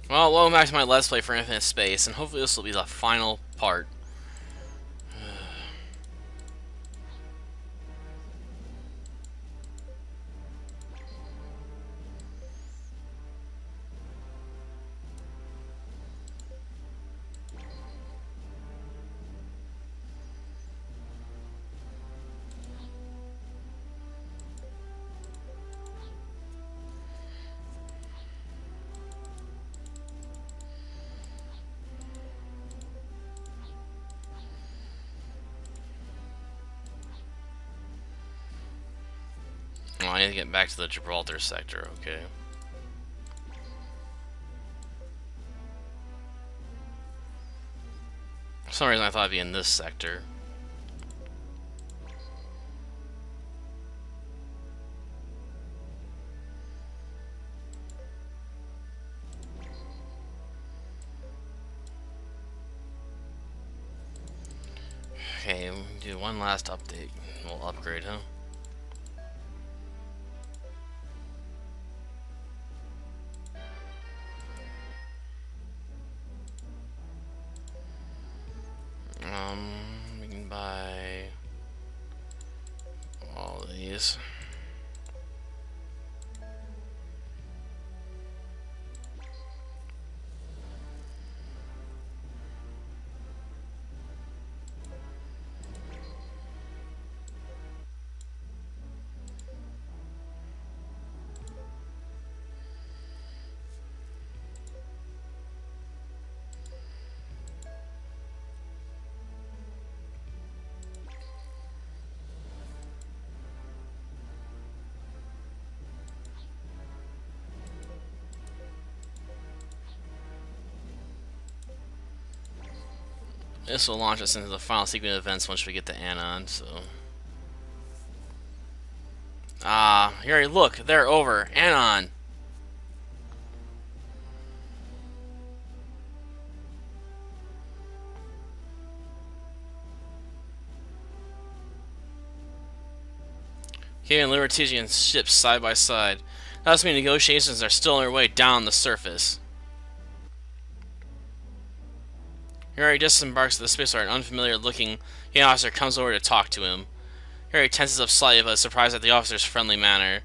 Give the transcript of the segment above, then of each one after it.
Well, welcome back to my Let's Play for Infinite Space, and hopefully this will be the final part. Oh, I need to get back to the Gibraltar sector, okay. For some reason I thought I'd be in this sector. Okay, we'll do one last update. We'll upgrade, huh? We can buy all of these. This will launch us into the final sequence of events once we get to Anon, so... Yuri, look, they're over. Anon! Okay, and Libertasian ships side by side. That must mean negotiations are still on their way down the surface. Yuri disembarks at the spaceport. An unfamiliar-looking officer comes over to talk to him. Yuri tenses up slightly, but is surprised at the officer's friendly manner.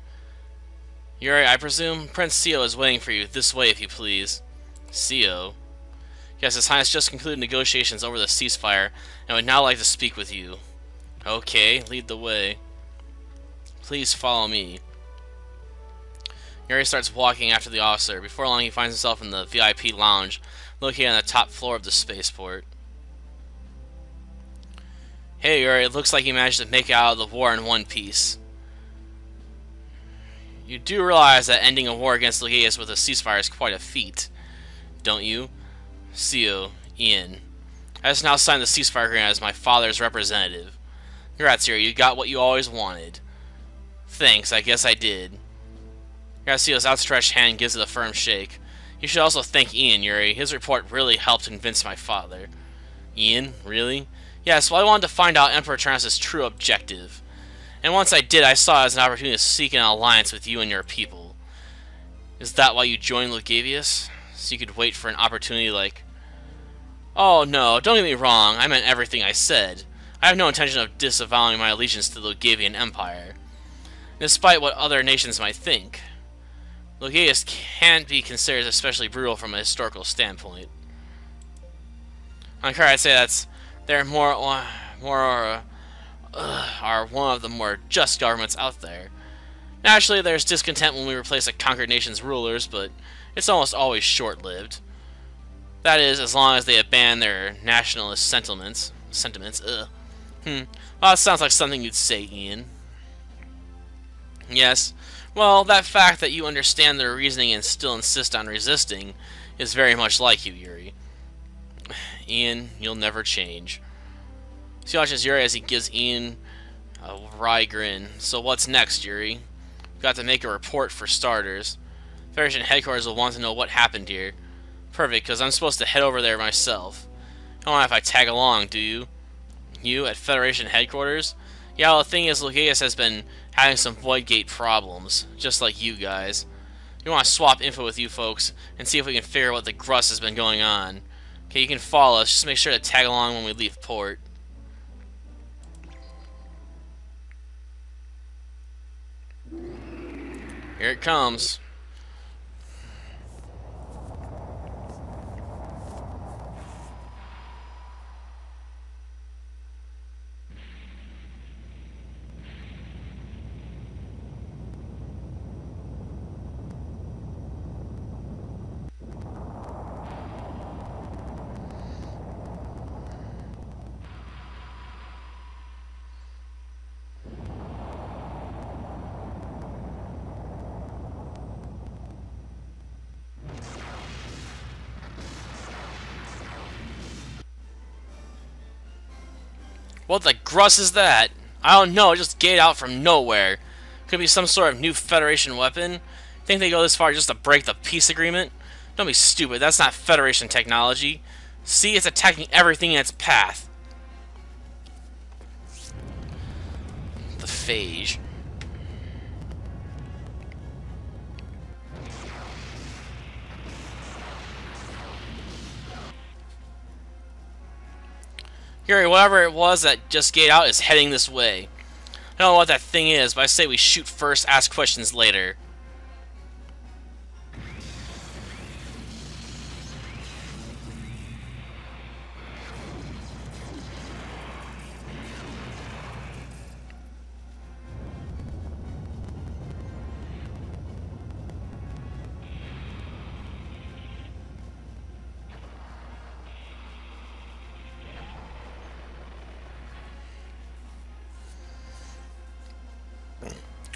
Yuri, I presume Prince Seo is waiting for you. This way, if you please. Seo? Yes, His Highness just concluded negotiations over the ceasefire, and would now like to speak with you. Okay, lead the way. Please follow me. Yuri starts walking after the officer. Before long, he finds himself in the VIP lounge, located on the top floor of the spaceport. Hey Yuri, it looks like you managed to make it out of the war in one piece. You do realize that ending a war against Legaeus with a ceasefire is quite a feat, don't you? Seo, Ian. I just now signed the ceasefire agreement as my father's representative. Congrats, Yuri, you got what you always wanted. Thanks, I guess I did. Seo's outstretched hand gives it a firm shake. You should also thank Ian, Yuri. His report really helped convince my father. Ian? Really? Yes, well, I wanted to find out Emperor Tyrannus' true objective. And once I did, I saw it as an opportunity to seek an alliance with you and your people. Is that why you joined Legaeus? So you could wait for an opportunity like... Oh, no, don't get me wrong. I meant everything I said. I have no intention of disavowing my allegiance to the Logavian Empire, despite what other nations might think. Legaeus can't be considered especially brutal from a historical standpoint. On I'd say they're are one of the more just governments out there. Naturally, there's discontent when we replace a conquered nation's rulers, but it's almost always short-lived. That is, as long as they abandon their nationalist sentiments. Well, that sounds like something you'd say, Ian. Yes. Well, that fact that you understand their reasoning and still insist on resisting is very much like you, Yuri. Ian, you'll never change. She watches Yuri as he gives Ian a wry grin. So what's next, Yuri? We've got to make a report for starters. Federation headquarters will want to know what happened here. Perfect, because I'm supposed to head over there myself. I don't know if I tag along, do you? You at Federation headquarters? Yeah, well, the thing is, Legaeus has been having some Void Gate problems, just like you guys. We want to swap info with you folks and see if we can figure out what the grust has been going on. Okay, you can follow us. Just make sure to tag along when we leave port. Here it comes. What the grus is that? I don't know, it just gated out from nowhere. Could be some sort of new Federation weapon. Think they go this far just to break the peace agreement? Don't be stupid, that's not Federation technology. See, it's attacking everything in its path. The phage. Gary, whatever it was that just gated out is heading this way. I don't know what that thing is, but I say we shoot first, ask questions later.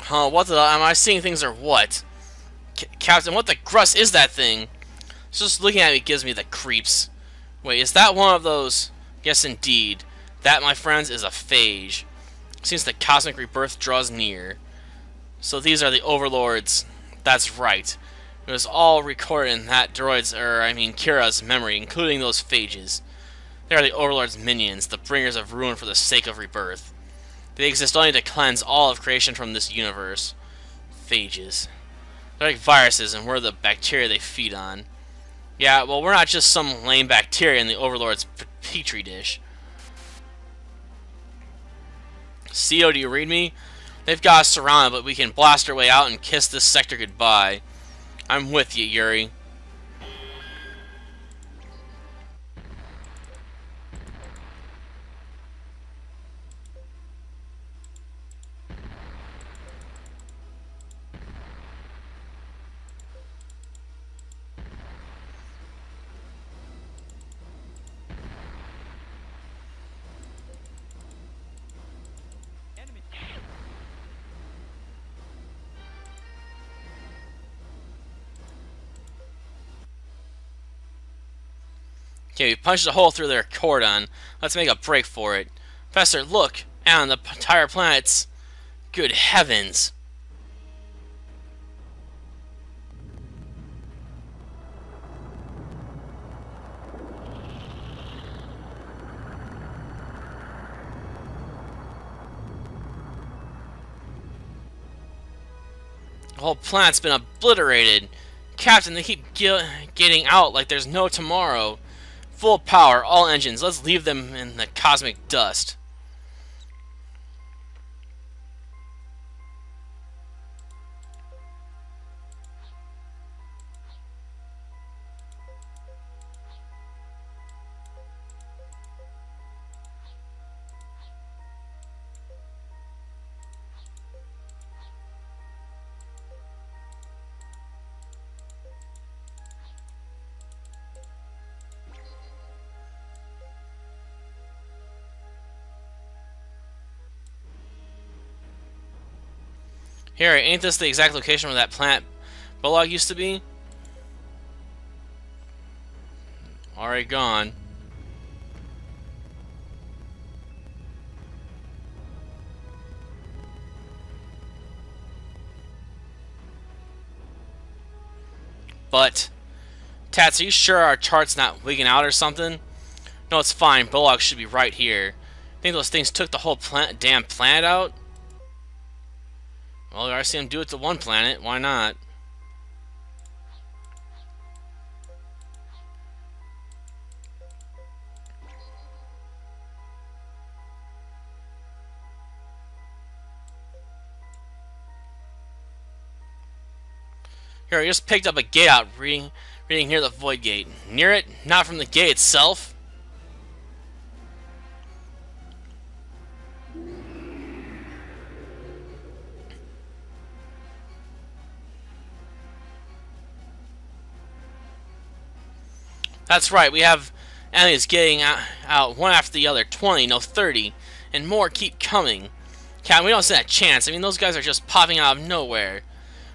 Huh, what the... Am I seeing things or what? Captain, what the grus is that thing? Just looking at it gives me the creeps. Wait, is that one of those? Yes, indeed. That, my friends, is a phage. Seems the cosmic rebirth draws near. So these are the overlords. That's right. It was all recorded in that droid's, Kira's memory, including those phages. They are the overlord's minions, the bringers of ruin for the sake of rebirth. They exist only to cleanse all of creation from this universe. Phages. They're like viruses, and we're the bacteria they feed on. Yeah, well, we're not just some lame bacteria in the Overlord's petri dish. CO, do you read me? They've got us surrounded, but we can blast our way out and kiss this sector goodbye. I'm with you, Yuri. Okay, we punched a hole through their cordon. Let's make a break for it. Professor, look! And the entire planet's... Good heavens! The whole planet's been obliterated. Captain, they keep getting out like there's no tomorrow. Full power, all engines. Let's leave them in the cosmic dust. Here, ain't this the exact location where that planet Bullock used to be? Already gone. But, Tats, are you sure our chart's not wigging out or something? No, it's fine. Bullock should be right here. Think those things took the whole damn planet out? Well, I see him do it to one planet. Why not? Here, I just picked up a gate out reading near the void gate. Near it? Not from the gate itself? That's right, we have enemies getting out one after the other. 20, no 30, and more keep coming. Captain, we don't stand a chance. I mean, those guys are just popping out of nowhere.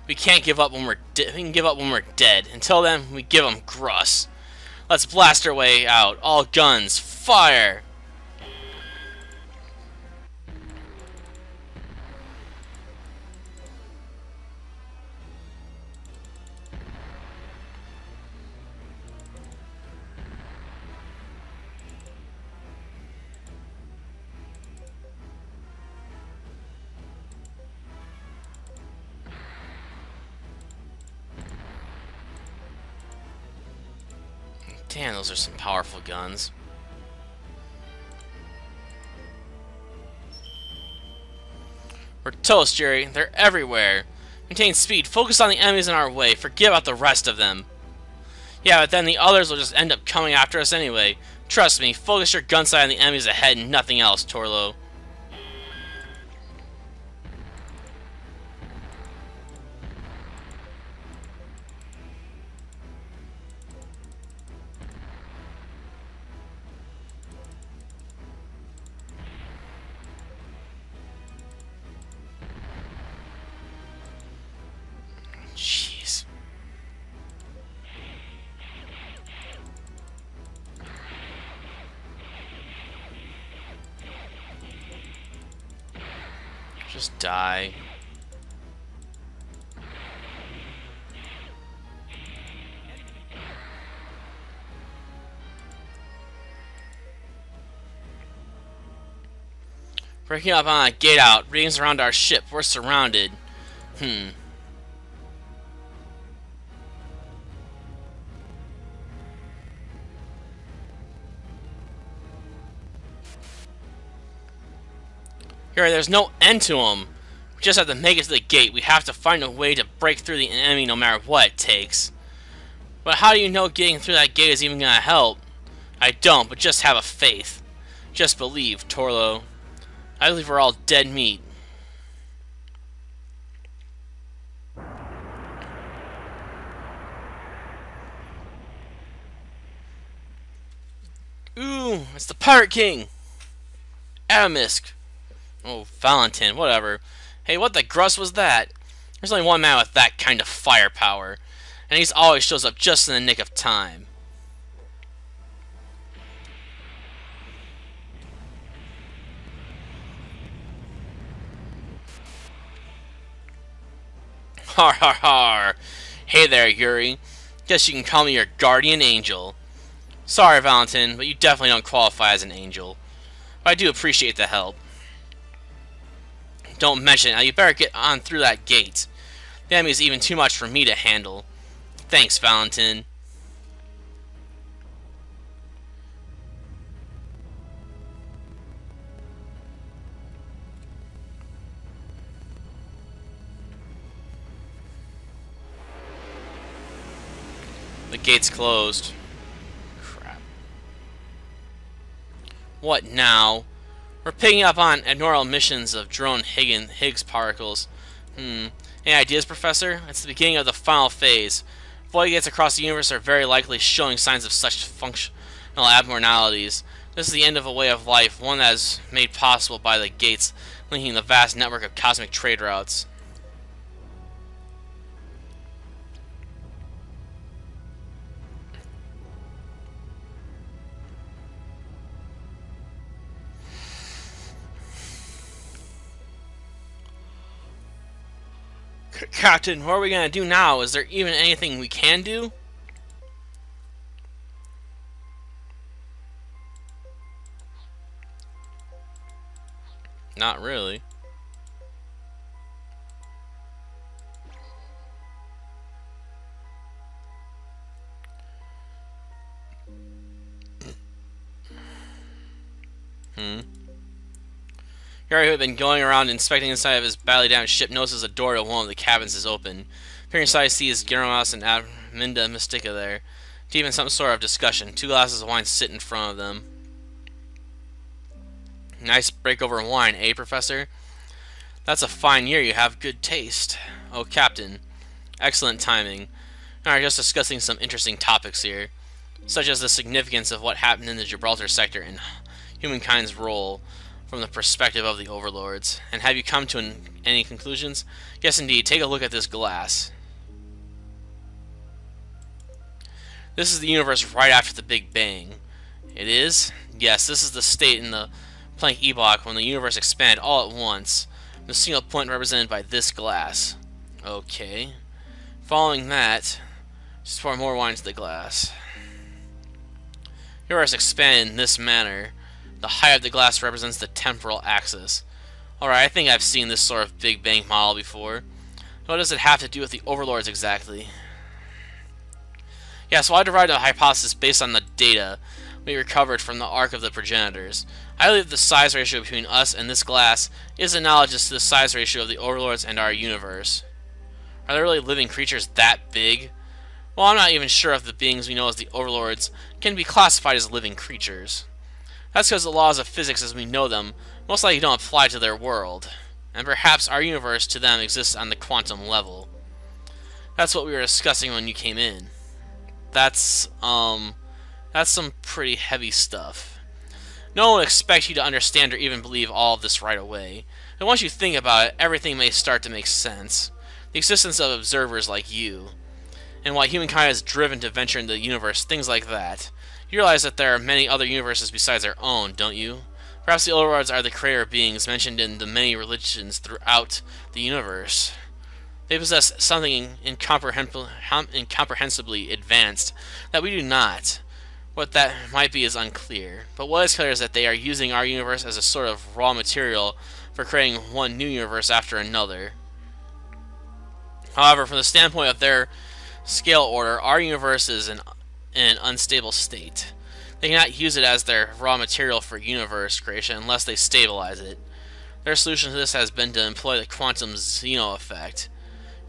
We can't give up when we can give up when we're dead. Until then, we give them Gruss. Let's blast our way out. All guns, fire! Damn, those are some powerful guns. We're toast, Jerry. They're everywhere. Maintain speed. Focus on the enemies in our way. Forget about the rest of them. Yeah, but then the others will just end up coming after us anyway. Trust me, focus your gun sight on the enemies ahead and nothing else, Torlo. Jeez. Just die. Breaking up on a gate out. Readings around our ship. We're surrounded. Here, there's no end to them. We just have to make it to the gate. We have to find a way to break through the enemy no matter what it takes. But how do you know getting through that gate is even going to help? I don't, but just have a faith. Just believe, Torlo. I believe we're all dead meat. Ooh, it's the Pirate King! Adamisk. Oh, Valentin, whatever. Hey, what the Gruss was that? There's only one man with that kind of firepower, and he always shows up just in the nick of time. Har har har! Hey there, Yuri. Guess you can call me your guardian angel. Sorry, Valentin, but you definitely don't qualify as an angel. But I do appreciate the help. Don't mention it. Now you better get on through that gate. The enemy is even too much for me to handle. Thanks, Valentin. The gate's closed. Crap. What now? We're picking up on abnormal emissions of drone Higgs particles. Any ideas, Professor? It's the beginning of the final phase. Void gates across the universe are very likely showing signs of such functional abnormalities. This is the end of a way of life, one that is made possible by the gates linking the vast network of cosmic trade routes. Captain, what are we gonna do now? Is there even anything we can do? Not really. Harry, who had been going around inspecting inside of his badly damaged ship, notices a door to one of the cabins is open. Appearing side sees Geramas and Minda Mystica there, deep in some sort of discussion. 2 glasses of wine sit in front of them. Nice break over wine, eh, Professor? That's a fine year. You have good taste. Oh, Captain. Excellent timing. Alright, just discussing some interesting topics here, such as the significance of what happened in the Gibraltar sector and humankind's role from the perspective of the Overlords. And have you come to any conclusions? Yes, indeed. Take a look at this glass. This is the universe right after the Big Bang. It is? Yes, this is the state in the Planck epoch when the universe expanded all at once. The single point represented by this glass. Okay. Following that, just pour more wine into the glass. The universe expanded in this manner. The height of the glass represents the temporal axis. Alright, I think I've seen this sort of Big Bang model before. What does it have to do with the Overlords exactly? Yeah, so I derived a hypothesis based on the data we recovered from the arc of the progenitors. I believe the size ratio between us and this glass is analogous to the size ratio of the Overlords and our universe. Are there really living creatures that big? Well, I'm not even sure if the beings we know as the Overlords can be classified as living creatures. That's because the laws of physics as we know them most likely don't apply to their world, and perhaps our universe to them exists on the quantum level. That's what we were discussing when you came in. That's some pretty heavy stuff. No one would expect you to understand or even believe all of this right away. But once you think about it, everything may start to make sense. The existence of observers like you, and why humankind is driven to venture into the universe, things like that. You realize that there are many other universes besides our own, don't you? Perhaps the Overlords are the creator beings mentioned in the many religions throughout the universe. They possess something incomprehensibly advanced that we do not. What that might be is unclear, but what is clear is that they are using our universe as a sort of raw material for creating one new universe after another. However, from the standpoint of their scale order, our universe is in an unstable state. They cannot use it as their raw material for universe creation unless they stabilize it. Their solution to this has been to employ the quantum Zeno effect.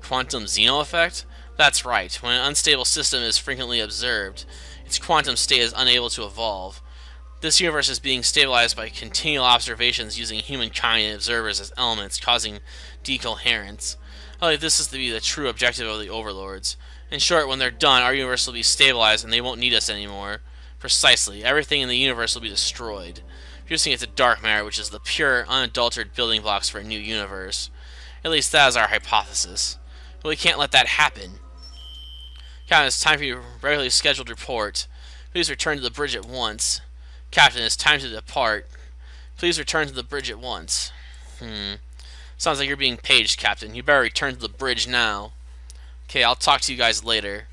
Quantum Zeno effect? That's right. When an unstable system is frequently observed, its quantum state is unable to evolve. This universe is being stabilized by continual observations using humankind and observers as elements, causing decoherence. I believe this is to be the true objective of the Overlords. In short, when they're done, our universe will be stabilized and they won't need us anymore. Precisely. Everything in the universe will be destroyed, reducing it to dark matter, which is the pure, unadulterated building blocks for a new universe. At least that is our hypothesis. But we can't let that happen. Captain, it's time for your regularly scheduled report. Please return to the bridge at once. Captain, it's time to depart. Please return to the bridge at once. Sounds like you're being paged, Captain. You better return to the bridge now. Okay, I'll talk to you guys later.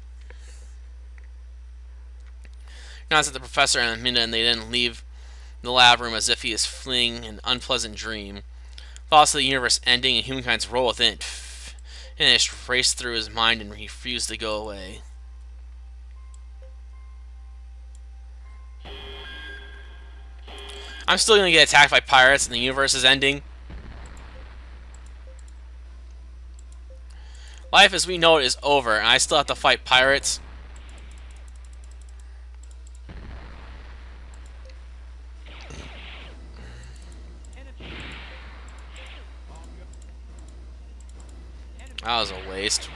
Nods at the professor and Amanda, and they then leave the lab room as if he is fleeing an unpleasant dream. Thoughts of the universe ending and humankind's role within it finished raced through his mind and he refused to go away. I'm still gonna get attacked by pirates and the universe is ending. Life as we know it is over and I still have to fight pirates. That was a waste.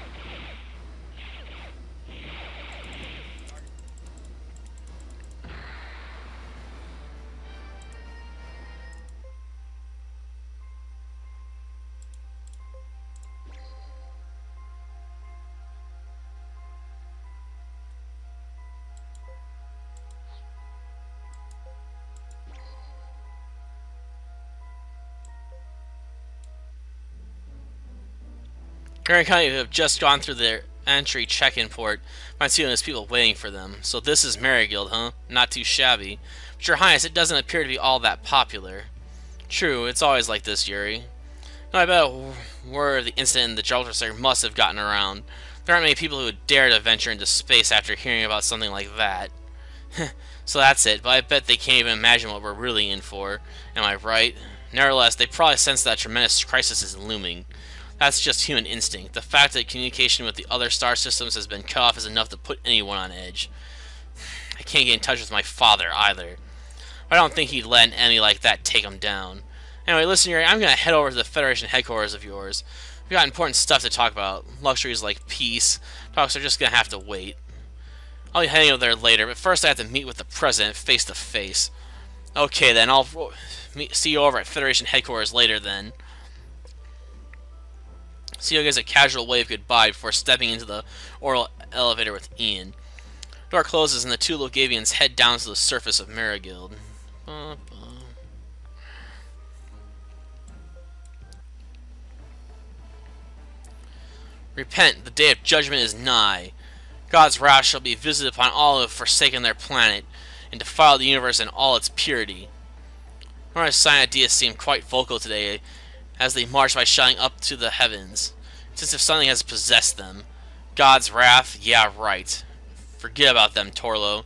Current County have just gone through their entry check-in port. Might see there's people waiting for them. So this is Marigold, huh? Not too shabby. But Your Highness, it doesn't appear to be all that popular. True, it's always like this, Yuri. No, I bet word of the incident in the Gibraltar sector must have gotten around. There aren't many people who would dare to venture into space after hearing about something like that. So that's it, but I bet they can't even imagine what we're really in for. Am I right? Nevertheless, they probably sense that a tremendous crisis is looming. That's just human instinct. The fact that communication with the other star systems has been cut off is enough to put anyone on edge. I can't get in touch with my father, either. I don't think he'd let an enemy like that take him down. Anyway, listen, Yuri, I'm going to head over to the Federation headquarters of yours. We've got important stuff to talk about. Luxuries like peace. Talks are just going to have to wait. I'll be heading over there later, but first I have to meet with the President face to face. Okay, then. I'll see you over at Federation headquarters later, then. CEO gives a casual wave goodbye before stepping into the oral elevator with Ian. Door closes and the two Logavians head down to the surface of Marigold. Repent, the day of judgment is nigh. God's wrath shall be visited upon all who have forsaken their planet and defiled the universe in all its purity. Our scientists seem quite vocal today as they march by shouting up to the heavens. It's as if something has possessed them. God's wrath? Yeah, right. Forget about them, Torlo.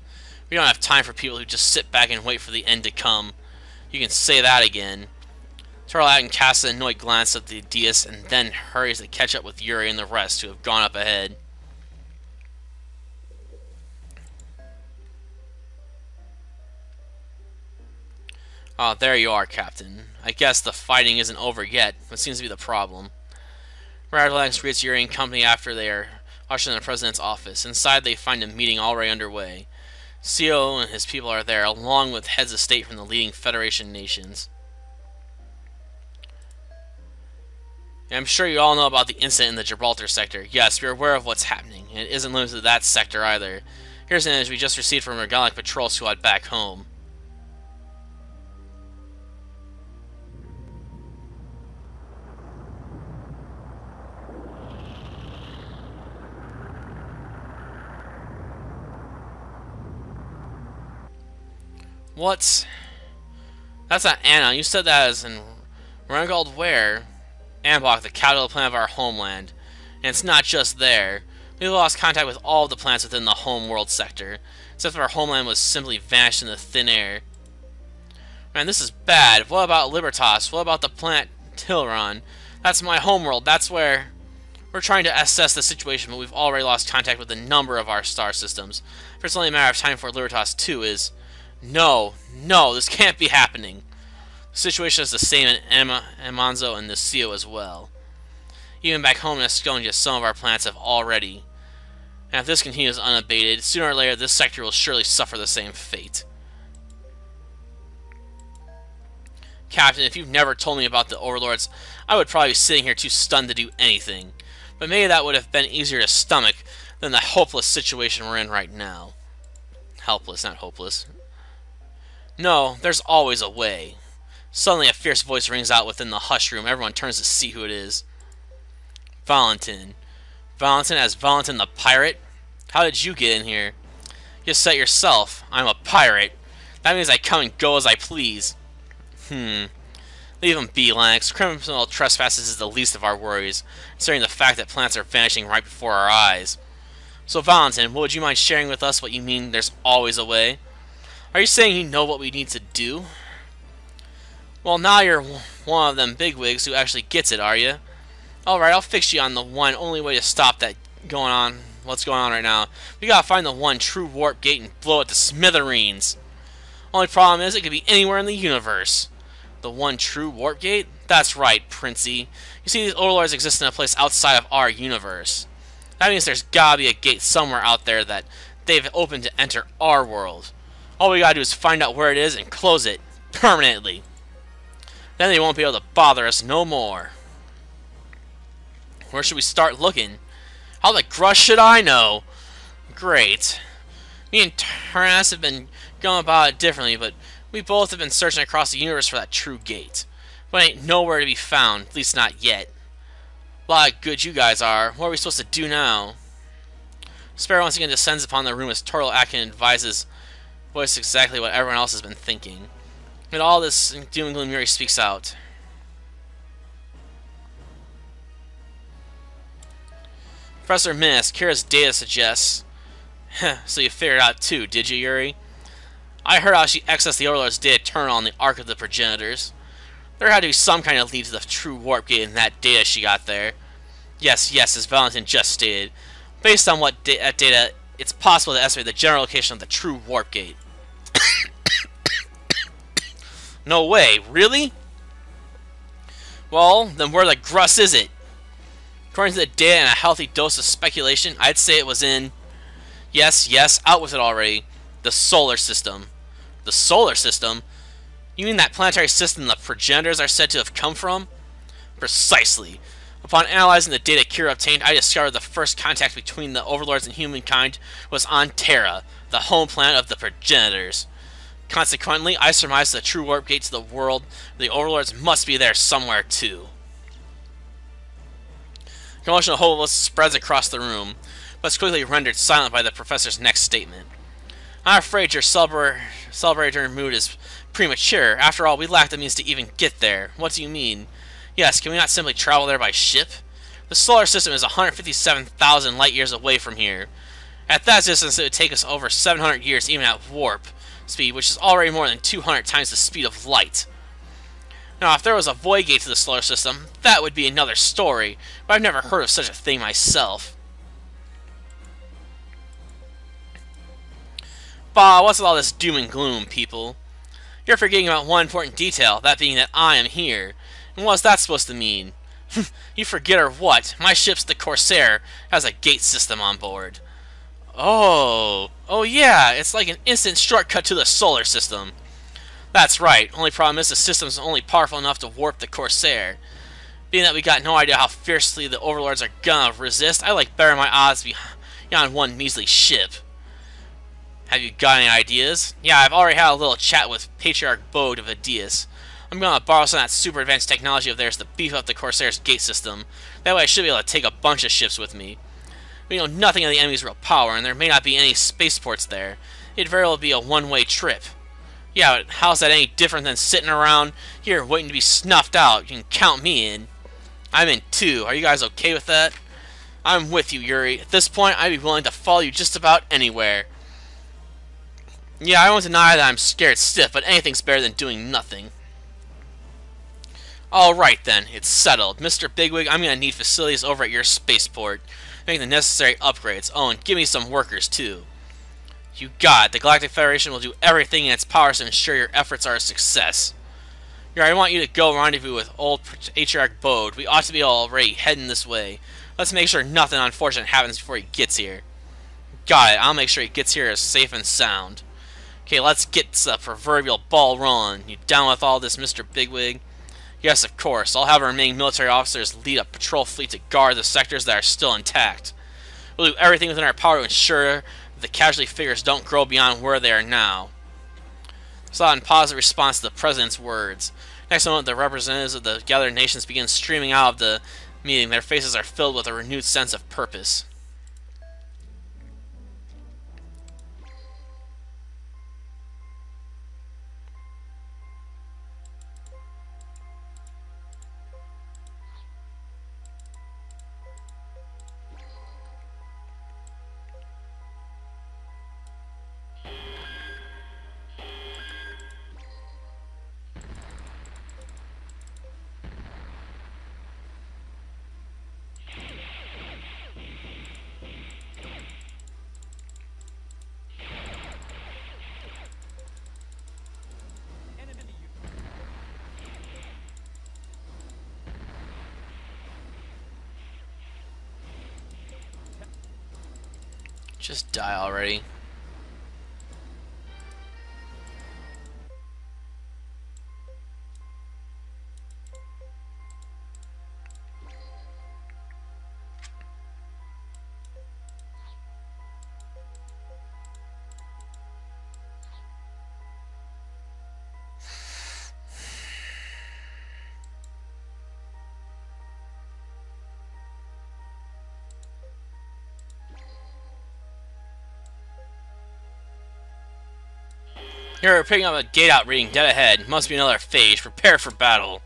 We don't have time for people who just sit back and wait for the end to come. You can say that again. Torlo casts an annoyed glance at the deist and then hurries to catch up with Yuri and the rest who have gone up ahead. Oh, there you are, Captain. I guess the fighting isn't over yet, but seems to be the problem. Radalax greets Yuri and company after they are ushered in the President's office. Inside, they find a meeting already underway. CEO and his people are there, along with heads of state from the leading Federation nations. I'm sure you all know about the incident in the Gibraltar sector. Yes, we're aware of what's happening, and it isn't limited to that sector either. Here's an image we just received from our Galactic Patrol squad back home. What? That's not Anna. You said that as in Rengold where? Ambok, the capital planet of our homeland. And it's not just there. We lost contact with all of the planets within the home world sector, except for our homeland was simply vanished in the thin air. Man, this is bad. What about Libertas? What about the planet Tilron? That's my homeworld. That's where... We're trying to assess the situation, but we've already lost contact with a number of our star systems. If it's only a matter of time before Libertas 2 is... No, this can't be happening. The situation is the same in Emanzo and the Seal as well. Even back home in Estonia, some of our planets have already. And if this continues unabated, sooner or later this sector will surely suffer the same fate. Captain, if you've never told me about the Overlords, I would probably be sitting here too stunned to do anything. But maybe that would have been easier to stomach than the hopeless situation we're in right now. Helpless, not hopeless. No, there's always a way. Suddenly a fierce voice rings out within the hush room. Everyone turns to see who it is. Valentin. Valentin as Valentin the pirate? How did you get in here? You said it yourself. I'm a pirate. That means I come and go as I please. Leave him be, Lennox. Criminal trespasses is the least of our worries, considering the fact that planets are vanishing right before our eyes. So, Valentin, would you mind sharing with us what you mean there's always a way? Are you saying you know what we need to do? Well, now you're one of them bigwigs who actually gets it, are you? Alright, I'll fix you on the one only way to stop that what's going on right now. We gotta find the one true warp gate and blow it to smithereens. Only problem is it could be anywhere in the universe. The one true warp gate? That's right, Princey. You see, these Overlords exist in a place outside of our universe. That means there's gotta be a gate somewhere out there that they've opened to enter our world. All we gotta do is find out where it is and close it permanently. Then they won't be able to bother us no more. Where should we start looking? How the grush should I know? Great. Me and Tyrannus have been going about it differently, but we both have been searching across the universe for that true gate. But it ain't nowhere to be found, at least not yet. A lot of good you guys are. What are we supposed to do now? Sparrow once again descends upon the room as Torlo Atkin advises voice exactly what everyone else has been thinking. And all this doom and gloom, Yuri speaks out. Professor Miss, Kira's data suggests... So you figured it out too, did you, Yuri? I heard how she accessed the Overlord's data terminal on the Ark of the Progenitors. There had to be some kind of lead to the true warp gate in that data she got there. Yes, yes, as Valentin just stated. Based on what data, it's possible to estimate the general location of the true warp gate. No way, really? Well, then where the Gruss is it? According to the data and a healthy dose of speculation, I'd say it was in... Yes, yes, out with it already. The solar system. The solar system? You mean that planetary system the progenitors are said to have come from? Precisely. Upon analyzing the data Kira obtained, I discovered the first contact between the overlords and humankind was on Terra, the home planet of the progenitors. Consequently, I surmised the true warp gate to the world. The overlords must be there somewhere too. Commotion of hopelessness spreads across the room, but is quickly rendered silent by the professor's next statement. I'm afraid your celebratory mood is premature. After all, we lack the means to even get there. What do you mean? Yes, can we not simply travel there by ship? The solar system is 157,000 light years away from here. At that distance, it would take us over 700 years even at warp speed, which is already more than 200 times the speed of light. Now, if there was a void gate to the solar system, that would be another story, but I've never heard of such a thing myself. Bah, what's with all this doom and gloom, people? You're forgetting about one important detail, that being that I am here. And what's that supposed to mean? You forget or what? My ship's the Corsair, has a gate system on board. Oh yeah, it's like an instant shortcut to the solar system. That's right, only problem is the system's only powerful enough to warp the Corsair. Being that we got no idea how fiercely the Overlords are gonna resist, I like better my odds beyond one measly ship. Have you got any ideas? Yeah, I've already had a little chat with Patriarch Bode of Adius. I'm gonna borrow some of that super advanced technology of theirs to beef up the Corsair's gate system. That way I should be able to take a bunch of ships with me. We know nothing of the enemy's real power, and there may not be any spaceports there. It'd very well be a one-way trip. Yeah, but how's that any different than sitting around here waiting to be snuffed out? You can count me in. I'm in too. Are you guys okay with that? I'm with you, Yuri. At this point, I'd be willing to follow you just about anywhere. Yeah, I won't deny that I'm scared stiff, but anything's better than doing nothing. Alright then, it's settled. Mr. Bigwig, I'm gonna need facilities over at your spaceport. Make the necessary upgrades. Oh, and give me some workers, too. You got it. The Galactic Federation will do everything in its power to ensure your efforts are a success. Here, I want you to go rendezvous with old Patriarch Bode. We ought to be already heading this way. Let's make sure nothing unfortunate happens before he gets here. Got it. I'll make sure he gets here as safe and sound. Okay, let's get the proverbial ball rolling. You down with all this, Mr. Bigwig? Yes, of course. I'll have our remaining military officers lead a patrol fleet to guard the sectors that are still intact. We'll do everything within our power to ensure that the casualty figures don't grow beyond where they are now. Saw in positive response to the President's words. Next moment, the representatives of the gathered nations begin streaming out of the meeting. Their faces are filled with a renewed sense of purpose. Just die already. Here, we're picking up a gate out reading dead ahead. Must be another phage. Prepare for battle.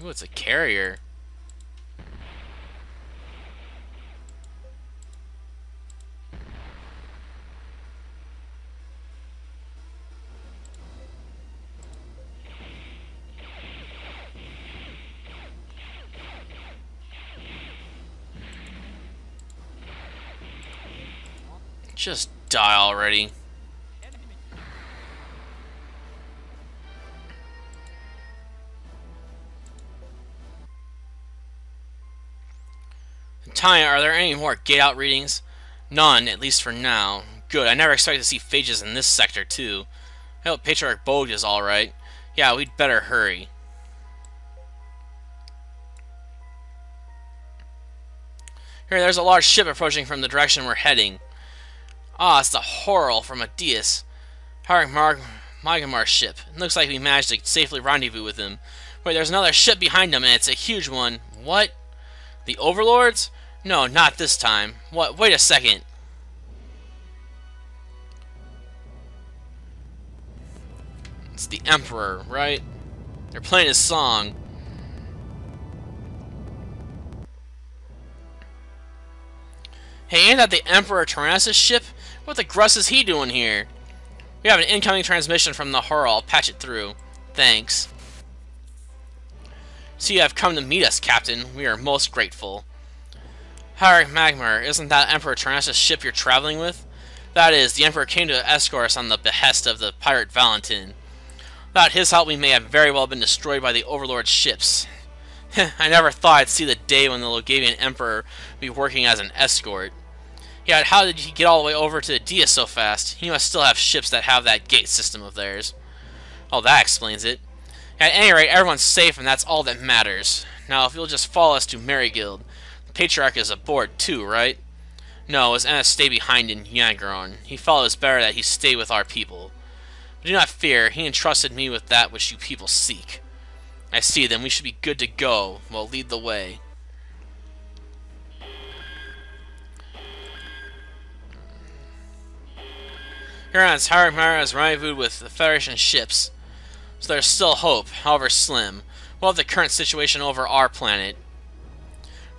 Ooh, it's a carrier. Just die already. Tanya, are there any more gate-out readings? None, at least for now. Good, I never expected to see phages in this sector, too. I hope Patriarch Bogue is alright. Yeah, we'd better hurry. Here, there's a large ship approaching from the direction we're heading. Ah, it's the Horror from Adias. Magamar's ship. It looks like we managed to safely rendezvous with him. Wait, there's another ship behind him, and it's a huge one. What? The Overlords? No, not this time. What? Wait a second. It's the Emperor, right? They're playing his song. Hey, ain't that the Emperor Tyrannus' ship? What the grus is he doing here? We have an incoming transmission from the Horror. I'll patch it through. Thanks. So you have come to meet us, Captain. We are most grateful. Harry Magmar, isn't that Emperor Tyrannus' ship you're traveling with? That is, the Emperor came to escort us on the behest of the pirate Valentin. Without his help, we may have very well been destroyed by the Overlord ships. I never thought I'd see the day when the Logavian Emperor would be working as an escort. Yet, how did he get all the way over to Dia so fast? He must still have ships that have that gate system of theirs. Oh, that explains it. At any rate, everyone's safe, and that's all that matters. Now, if you'll just follow us to Maryguild. The Patriarch is aboard, too, right? No, his Anna stay behind in Yangaron. He felt it was better that he stay with our people. But do not fear, he entrusted me with that which you people seek. I see, then we should be good to go. Well, lead the way. Huron's Haramara has rendezvoused with the Federation ships, so there's still hope, however slim. We'll have the current situation over our planet.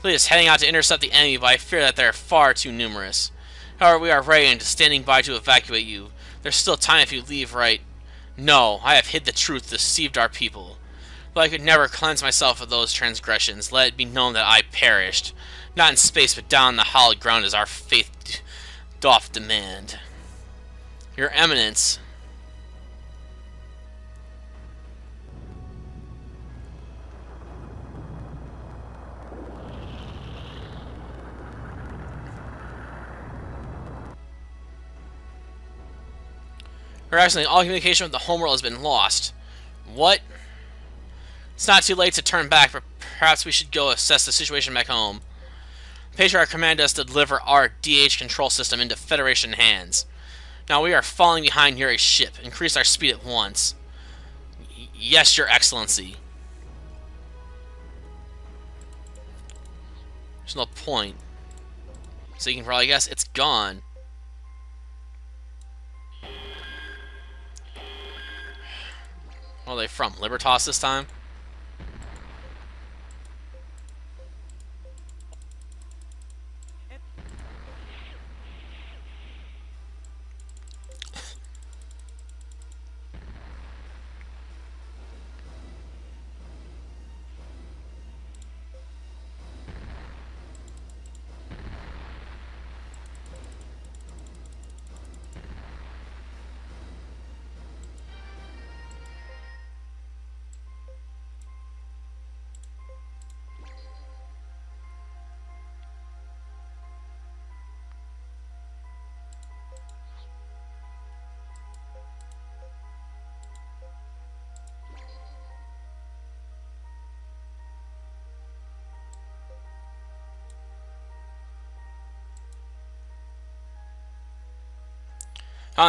Fleet is heading out to intercept the enemy, but I fear that they are far too numerous. However, we are ready and standing by to evacuate you. There's still time if you leave right. No, I have hid the truth, deceived our people. But I could never cleanse myself of those transgressions. Let it be known that I perished. Not in space, but down on the hallowed ground as our faith doth demand. Your Eminence. Or actually, all communication with the homeworld has been lost. What? It's not too late to turn back, but perhaps we should go assess the situation back home. Patriarch commanded us to deliver our DH control system into Federation hands. Now we are falling behind Yuri's ship. Increase our speed at once. Yes, Your Excellency. There's no point. So you can probably guess it's gone. Where are they from? Libertas this time?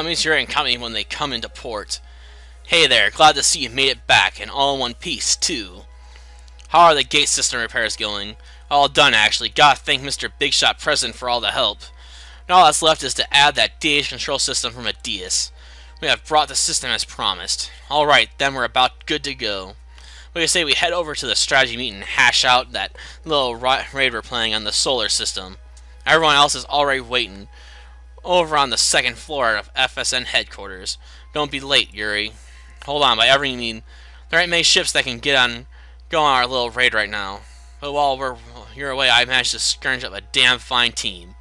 Meets Yuri and company when they come into port. Hey there, glad to see you made it back, and all in one piece, too. How are the gate system repairs going? All done, actually. Gotta thank Mr. Big Shot President for all the help. Now all that's left is to add that DH control system from Adias. We have brought the system as promised. Alright, then we're about good to go. What do you say we head over to the strategy meeting and hash out that little raid we're playing on the solar system? Everyone else is already waiting. Over on the second floor of FSN headquarters. Don't be late, Yuri. Hold on, by ever you mean there ain't many ships that can go on our little raid right now. But while you're away, I managed to scrounge up a damn fine team.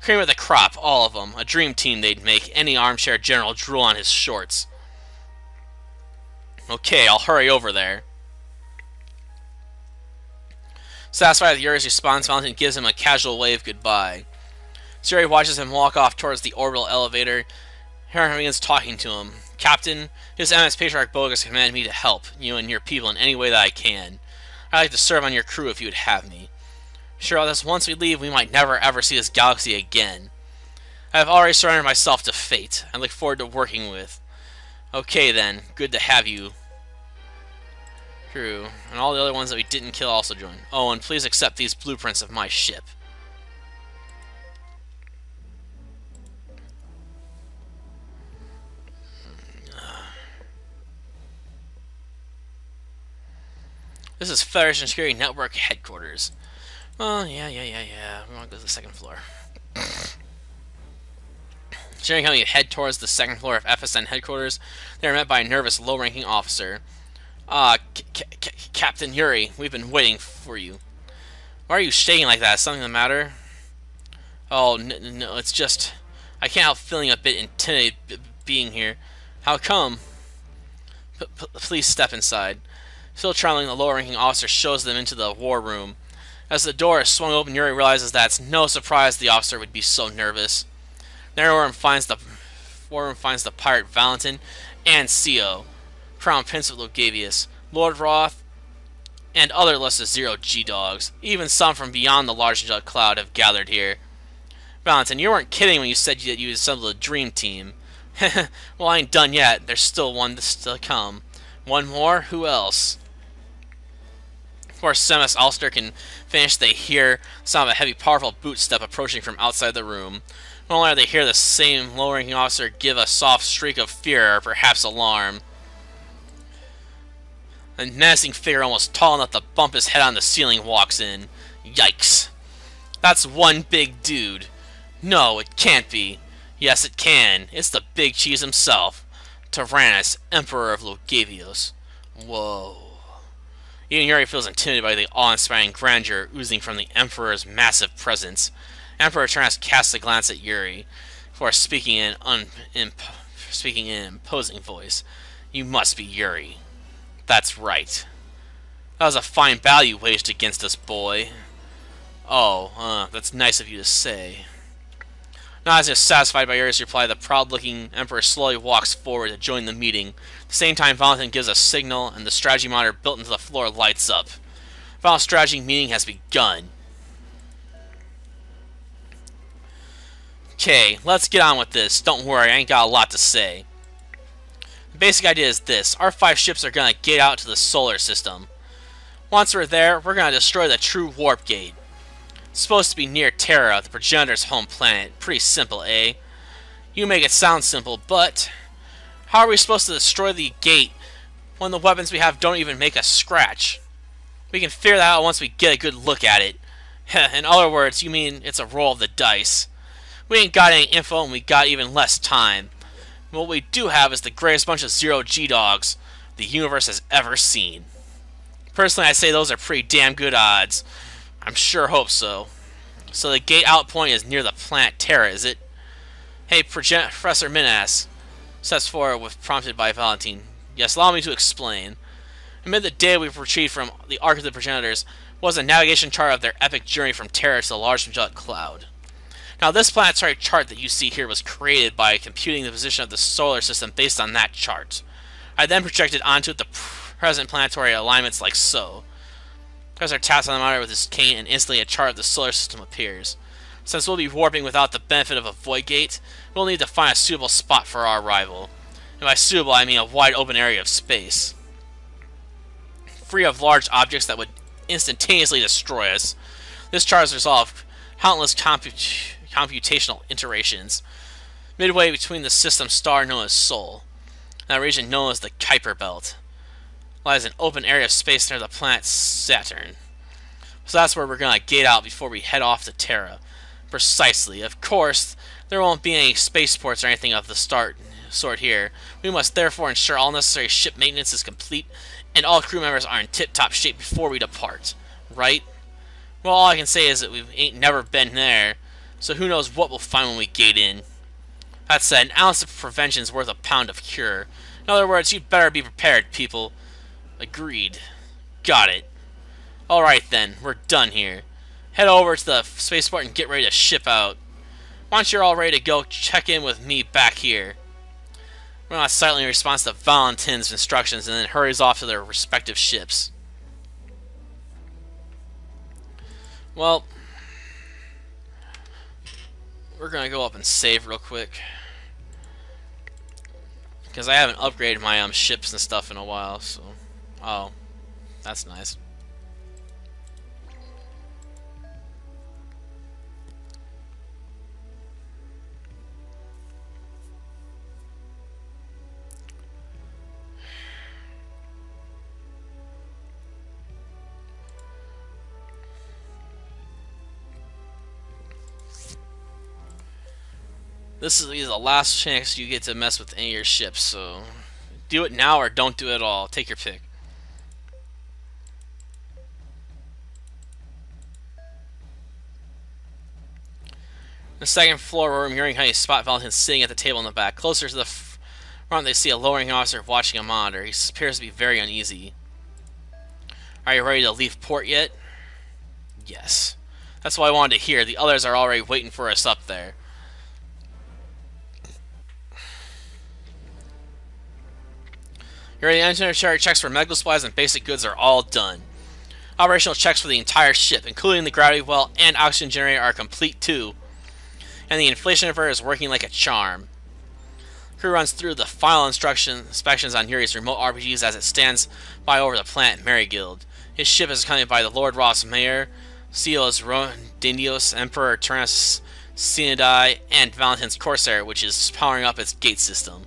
Cream of the crop, all of them. A dream team they'd make any armchair general drool on his shorts. Okay, I'll hurry over there. Satisfied with Yuri's response, Valentin gives him a casual wave goodbye. Yuri watches him walk off towards the orbital elevator. Heron begins talking to him. Captain, His Eminence Patriarch Bogus commanded me to help you and your people in any way that I can. I'd like to serve on your crew if you would have me. Sure, that once we leave, we might never ever see this galaxy again. I have already surrendered myself to fate. I look forward to working with. Okay then, good to have you. Crew, and all the other ones that we didn't kill also join. Oh, and please accept these blueprints of my ship. This is Federation Security Network headquarters. Oh, yeah. We want to go to the second floor. Sharing how you head towards the second floor of FSN headquarters, they are met by a nervous, low-ranking officer. Captain Yuri, we've been waiting for you. Why are you shaking like that? Is something the matter? Oh, no, it's just... I can't help feeling a bit intimidated being here. How come? Please step inside. Still trembling, the lower-ranking officer shows them into the war room. As the door is swung open, Yuri realizes that it's no surprise the officer would be so nervous. The war room finds the pirate Valentin and Co, Crown Prince of Logavius, Lord Roth, and other lists of zero-G dogs. Even some from beyond the large cloud have gathered here. Valentin, you weren't kidding when you said that you assembled a dream team. Well, I ain't done yet. There's still one to come. One more? Who else? Before Semus Ulster can finish, they hear the sound of a heavy, powerful boot step approaching from outside the room. Not only do they hear the same low-ranking officer give a soft shriek of fear or perhaps alarm. A menacing figure almost tall enough to bump his head on the ceiling walks in. Yikes. That's one big dude. No, it can't be. Yes, it can. It's the big cheese himself. Tyrannus, Emperor of Logavios. Whoa. Even Yuri feels intimidated by the awe-inspiring grandeur oozing from the Emperor's massive presence. Emperor Tyrannus casts a glance at Yuri before speaking in an imposing voice. You must be Yuri. That's right. That was a fine value waged against us, boy. Oh, that's nice of you to say. Not as if satisfied by Yuri's reply, the proud-looking Emperor slowly walks forward to join the meeting. At the same time, Valentin gives a signal, and the strategy monitor built into the floor lights up. Final strategy meeting has begun. Okay, let's get on with this. Don't worry, I ain't got a lot to say. The basic idea is this. Our 5 ships are going to gate out to the solar system. Once we're there, we're going to destroy the true warp gate. It's supposed to be near Terra, the progenitors' home planet. Pretty simple, eh? You make it sound simple, but how are we supposed to destroy the gate when the weapons we have don't even make a scratch? We can figure that out once we get a good look at it. In other words, you mean it's a roll of the dice. We ain't got any info and we got even less time. What we do have is the greatest bunch of zero-G dogs the universe has ever seen. Personally, I say those are pretty damn good odds. I'm sure hope so. So the gate out point is near the planet Terra, is it? Hey, Professor Minas, steps forward with prompted by Valentin. Yes, allow me to explain. Amid the data we've retrieved from the Ark of the Progenitors was a navigation chart of their epic journey from Terra to the large Magellan Cloud. Now, this planetary chart that you see here was created by computing the position of the solar system based on that chart. I then projected onto it the present planetary alignments like so. Professor taps on the monitor with his cane, and instantly a chart of the solar system appears. Since we'll be warping without the benefit of a void gate, we'll need to find a suitable spot for our arrival. And by suitable, I mean a wide open area of space, free of large objects that would instantaneously destroy us. This chart has resolved countless computational iterations. Midway between the system star known as Sol and that region known as the Kuiper Belt lies an open area of space near the planet Saturn. So that's where we're going to gate out before we head off to Terra. Precisely. Of course, there won't be any spaceports or anything of the sort here. We must therefore ensure all necessary ship maintenance is complete and all crew members are in tip-top shape before we depart. Right? Well, all I can say is that we ain't never been there. So who knows what we'll find when we gate in. That said, an ounce of prevention's worth a pound of cure. In other words, you'd better be prepared, people. Agreed. Got it. Alright then, we're done here. Head over to the spaceport and get ready to ship out. Once you're all ready to go, check in with me back here. Renat silently responds to Valentin's instructions and then hurries off to their respective ships. Well, we're gonna go up and save real quick. Because I haven't upgraded my ships and stuff in a while, so... Oh, that's nice. This is the last chance you get to mess with any of your ships, so do it now or don't do it at all. Take your pick. In the second floor room, hearing how you spot Valentin sitting at the table in the back. Closer to the front, they see a lowering officer watching a monitor. He appears to be very uneasy. Are you ready to leave port yet? Yes. That's what I wanted to hear. The others are already waiting for us up there. Your inventory checks for medical supplies and basic goods are all done. Operational checks for the entire ship, including the gravity well and oxygen generator, are complete too. And the inflation inverter is working like a charm. Crew runs through the final inspections on Yuri's remote RPGs as it stands by over the planet Marigild. His ship is accompanied by the Lord Ross Mayor, Seals Rendezvous, Emperor Tyrannus Sinadai, and Valentin's Corsair, which is powering up its gate system.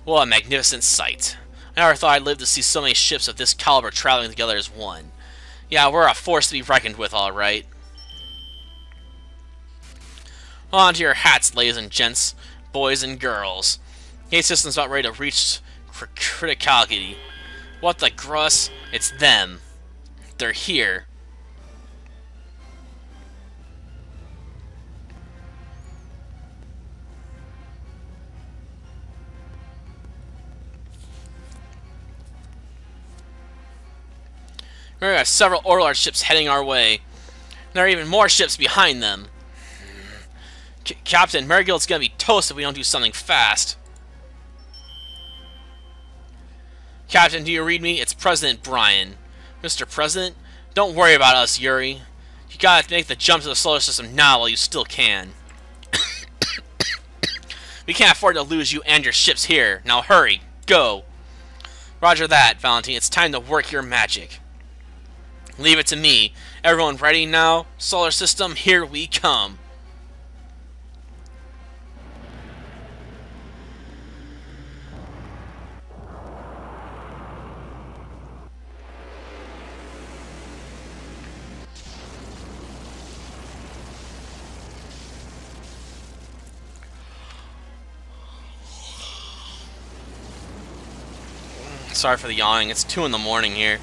What a magnificent sight. I never thought I'd live to see so many ships of this caliber traveling together as one. Yeah, we're a force to be reckoned with, alright. On to your hats, ladies and gents, boys and girls. Gate system's about ready to reach criticality. What the gruss? It's them. They're here. We got several Overlord ships heading our way. There are even more ships behind them. Captain, Marigild's gonna be toast if we don't do something fast. Captain, do you read me? It's President Brian. Mr. President, don't worry about us, Yuri. You gotta make the jump to the solar system now while you still can. We can't afford to lose you and your ships here. Now hurry, go. Roger that, Valentin. It's time to work your magic. Leave it to me. Everyone ready now? Solar system, here we come. Sorry for the yawning. It's 2 in the morning here.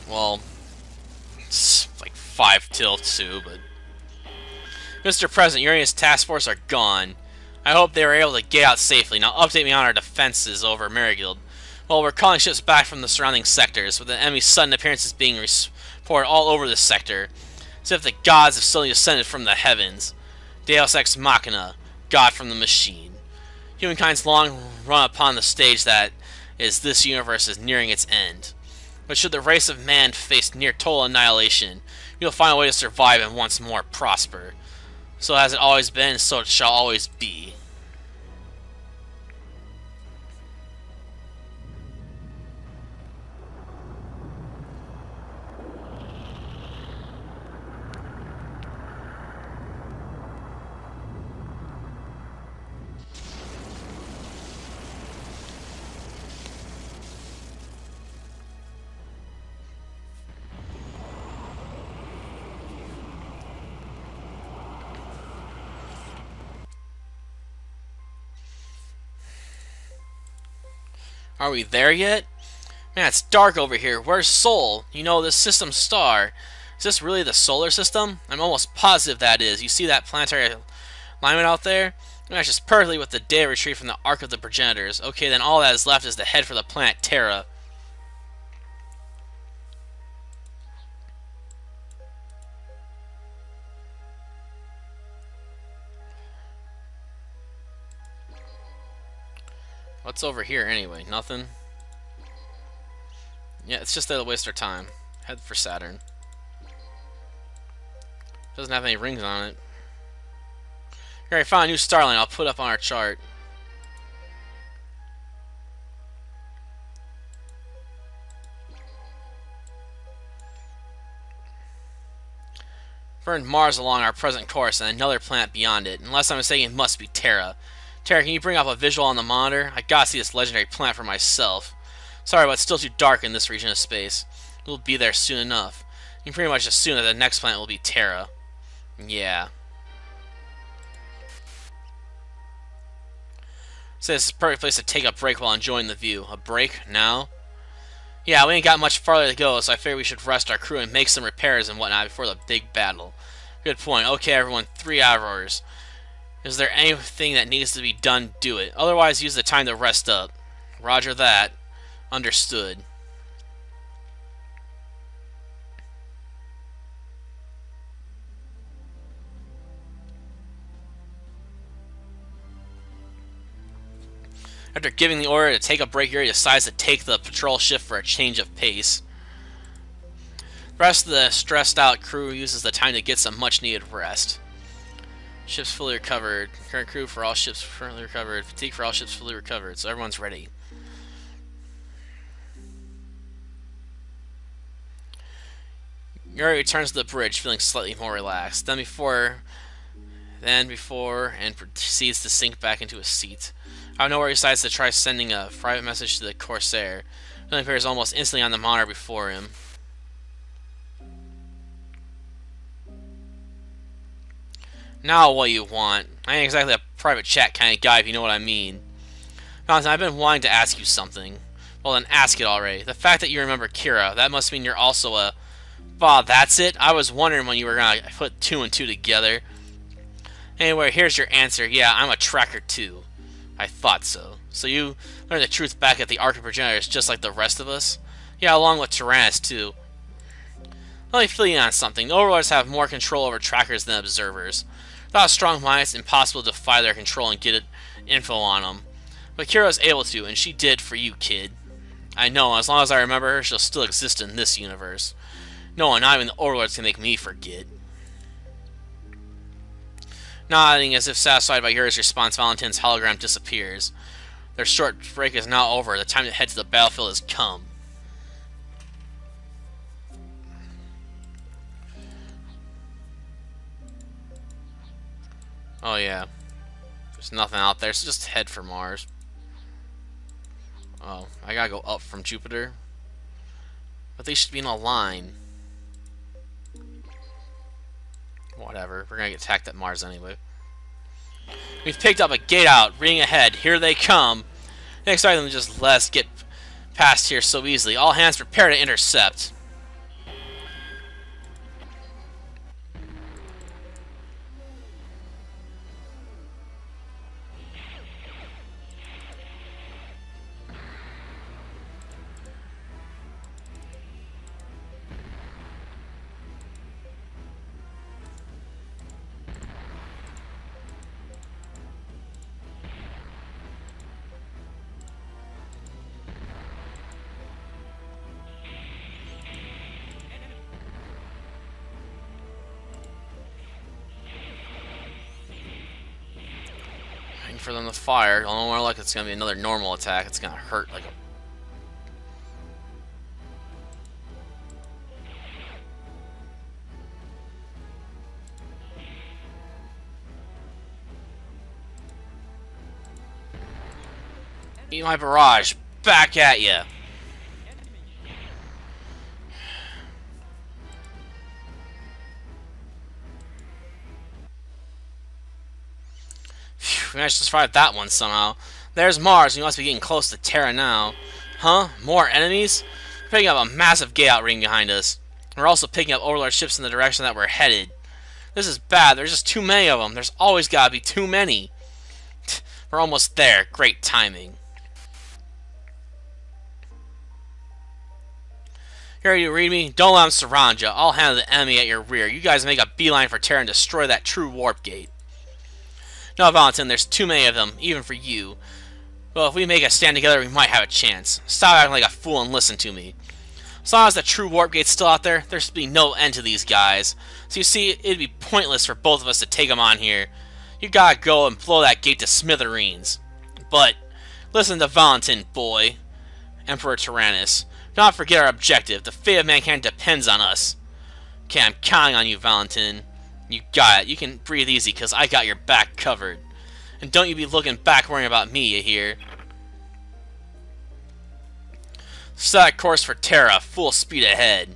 Well, it's like 5 till 2, but... Mr. President, Yuri and his task force are gone. I hope they were able to get out safely. Now update me on our defenses over Marigild. Well, we're calling ships back from the surrounding sectors, with the enemy's sudden appearances being reported all over this sector. As if the gods have suddenly descended from the heavens. Deus Ex Machina, God from the machine. Humankind's long run upon the stage that is this universe is nearing its end. But should the race of man face near total annihilation, you'll find a way to survive and once more prosper. So has it always been, so it shall always be. Are we there yet? Man, it's dark over here. Where's Sol? You know, this system's star. Is this really the solar system? I'm almost positive that is. You see that planetary alignment out there? It matches perfectly with the data retrieved from the Ark of the Progenitors. Okay, then all that is left is to head for the planet Terra. What's over here anyway? Nothing? Yeah, it's just that it'll waste our time. Head for Saturn. Doesn't have any rings on it. Here, I found a new star line I'll put up on our chart. Burned Mars along our present course and another planet beyond it. Unless I'm mistaken, it must be Terra. Terra, can you bring up a visual on the monitor? I gotta see this legendary planet for myself. Sorry, but it's still too dark in this region of space. We'll be there soon enough. You can pretty much assume that the next planet will be Terra. Yeah. So this is a perfect place to take a break while enjoying the view. A break? Now? Yeah, we ain't got much farther to go, so I figure we should rest our crew and make some repairs and whatnot before the big battle. Good point. Okay, everyone, 3 hours. Is there anything that needs to be done, do it. Otherwise, use the time to rest up. Roger that. Understood. After giving the order to take a break, Yuri decides to take the patrol ship for a change of pace. The rest of the stressed-out crew uses the time to get some much-needed rest. Ships fully recovered. Current crew for all ships fully recovered. Fatigue for all ships fully recovered. So everyone's ready. Yuri returns to the bridge, feeling slightly more relaxed than before, and proceeds to sink back into his seat. Out of nowhere, he decides to try sending a private message to the Corsair. It only appears almost instantly on the monitor before him. Now what you want? I ain't exactly a private chat kind of guy, if you know what I mean. Valentine, I've been wanting to ask you something. Well then, ask it already. The fact that you remember Kira, that must mean you're also a... Bah, that's it? I was wondering when you were gonna put 2 and 2 together. Anyway, here's your answer. Yeah, I'm a tracker too. I thought so. So you learned the truth back at the Ark of Progenitors just like the rest of us? Yeah, along with Tyrannus too. Let me fill you on something. The Overlords have more control over trackers than observers. Without a strong mind, it's impossible to defy their control and get info on them. But Kira's able to, and she did for you, kid. I know, as long as I remember her, she'll still exist in this universe. No one, not even the Overlords, can make me forget. Nodding as if satisfied by Yuri's response, Valentin's hologram disappears. Their short break is now over. The time to head to the battlefield has come. Oh yeah. There's nothing out there, so just head for Mars. Oh, I gotta go up from Jupiter. But they should be in a line. Whatever, we're gonna get attacked at Mars anyway. We've picked up a gate out, reading ahead. Here they come. Next time them just let us get past here so easily. All hands prepare to intercept. For them to fire. Don't more like it's gonna be another normal attack. It's gonna hurt like a... Eat my barrage. Back at ya. We managed to survive that one somehow. There's Mars, and you must be getting close to Terra now. Huh? More enemies? We're picking up a massive gate out ring behind us. We're also picking up Overlord ships in the direction that we're headed. This is bad. There's just too many of them. There's always gotta be too many. We're almost there. Great timing. Here, you read me? Don't let them surround you. I'll handle the enemy at your rear. You guys make a beeline for Terra and destroy that true warp gate. No, Valentin, there's too many of them, even for you. Well, if we make a stand together, we might have a chance. Stop acting like a fool and listen to me. As long as the true warp gate's still out there, there's to be no end to these guys. So you see, it'd be pointless for both of us to take them on here. You gotta go and blow that gate to smithereens. But, listen to Valentin, boy. Emperor Tyrannus. Do not forget our objective. The fate of mankind depends on us. Okay, I'm counting on you, Valentin. You got it. You can breathe easy, because I got your back covered. And don't you be looking back worrying about me, you hear? Set course for Terra. Full speed ahead.